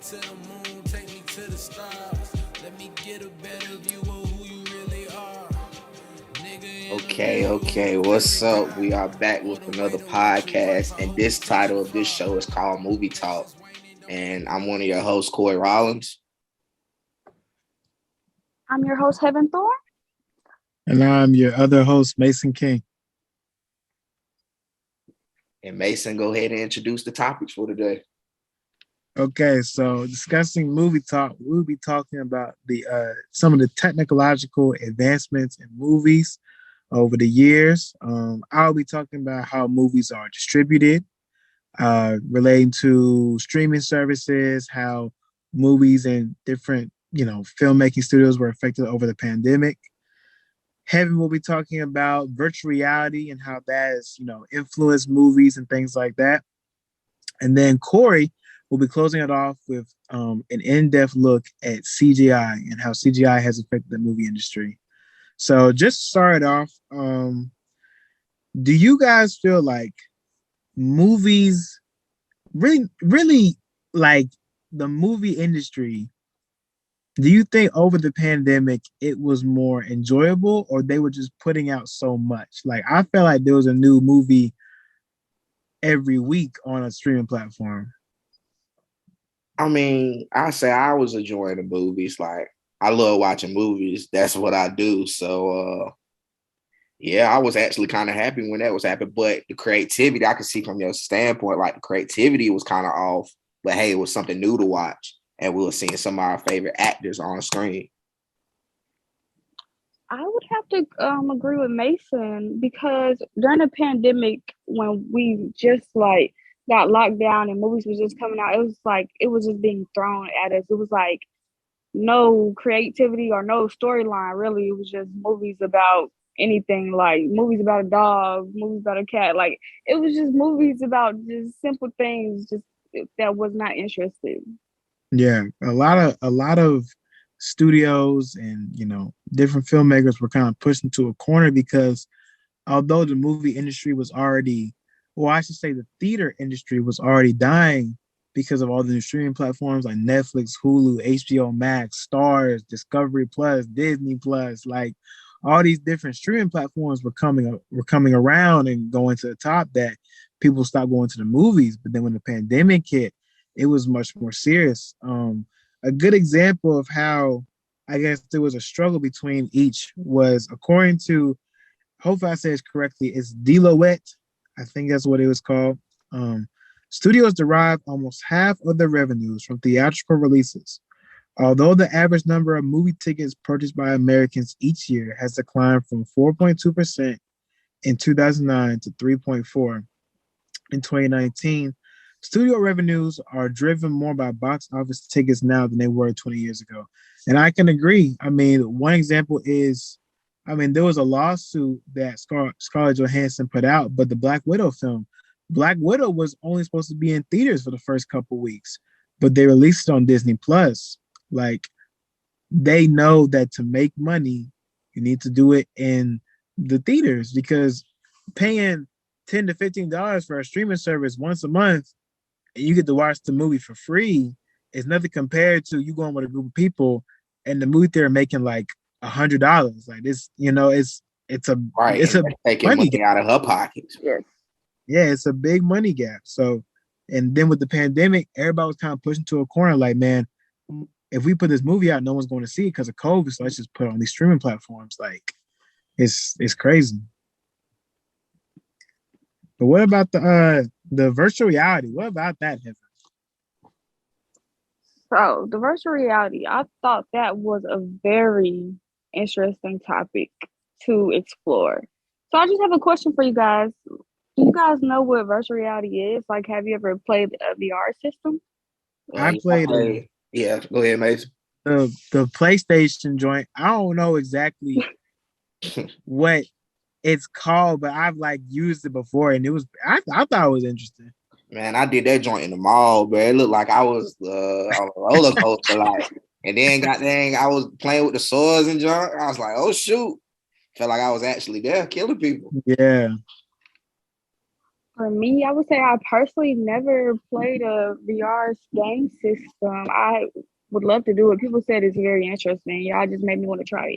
to the moon, take me to the stars. Let me get a better view of who you really are. Nigga in the Okay. middle, What's very up? We high. are back with Water another white and what you worth, podcast, I and hope this it takes title you of this far. show is called Movie Time Talk. is waning, don't make And me I'm one of leave your you. hosts, Corey Rollins. I'm your host, Heaven Thorne. And I'm your other host, Mason King. And Mason, go ahead and introduce the topics for today. Okay, so discussing movie talk, we'll be talking about the some of the technological advancements in movies over the years. I'll be talking about how movies are distributed, relating to streaming services, how movies and different filmmaking studios were affected over the pandemic. Heaven will be talking about virtual reality and how that has influenced movies and things like that. And then Corey will be closing it off with an in-depth look at CGI and how CGI has affected the movie industry. So just to start off, do you guys feel like movies really like the movie industry? Do you think over the pandemic it was more enjoyable, or they were just putting out so much? Like I felt like there was a new movie every week on a streaming platform. I mean, I say I was enjoying the movies. Like, I love watching movies. That's what I do. So, yeah, I was actually kind of happy when that was happening. But the creativity, I could see from your standpoint, like the creativity was kind of off. But hey, it was something new to watch. And we were seeing some of our favorite actors on screen. I would have to agree with Mason because during the pandemic, when we just like got locked down and movies was just coming out, it was like it was just being thrown at us. It was like no creativity or no storyline really. It was just movies about anything, like movies about a dog, movies about a cat. Like it was just movies about just simple things, just that was not interesting. Yeah, a lot of studios and different filmmakers were kind of pushed into a corner because although the movie industry was already, well, I should say the theater industry was already dying because of all the new streaming platforms like Netflix, Hulu, HBO Max, Stars, Discovery Plus, Disney Plus, like all these different streaming platforms were coming around and going to the top that people stopped going to the movies. But then when the pandemic hit, it was much more serious. A good example of how I guess there was a struggle between each was according to, hopefully I say it correctly, it's Deloitte. I think that's what it was called. Um, Studios derive almost half of their revenues from theatrical releases. Although the average number of movie tickets purchased by Americans each year has declined from 4.2% in 2009 to 3.4 in 2019, studio revenues are driven more by box office tickets now than they were 20 years ago. And I can agree. I mean, one example is, I mean, there was a lawsuit that Scarlett Johansson put out, but the Black Widow film, Black Widow was only supposed to be in theaters for the first couple weeks, but they released it on Disney Plus. Like they know that to make money, you need to do it in the theaters because paying $10 to $15 for a streaming service once a month and you get to watch the movie for free is nothing compared to you going with a group of people and the movie theater making like $100. Like this, it's a Right. it's And a that's taking money money gap. out of her pockets. Yes. Yeah, it's a big money gap. So, and then with the pandemic, everybody was kind of pushed into a corner. Like, man, if we put this movie out, no one's going to see it because of COVID. So let's just put it on these streaming platforms. Like, it's crazy. But what about the virtual reality? What about that, Heaven? So, the virtual reality, I thought that was a very interesting topic to explore. So, I just have a question for you guys. Do you guys know what virtual reality is? Like, have you ever played a VR system? I Yeah, I played played. Yeah, go ahead, Mason. the PlayStation joint. I don't know exactly what it's called, but I've like used it before, and I thought it was interesting. Man, I did that joint in the mall, bro. It looked like I was on a roller coaster, like, and then got dang, I was playing with the swords and junk. I was like, oh shoot, felt like I was actually there killing people. Yeah, For me, I would say I personally never played a VR game system. I would love to do it. People said it's very interesting. Y'all just made me want to try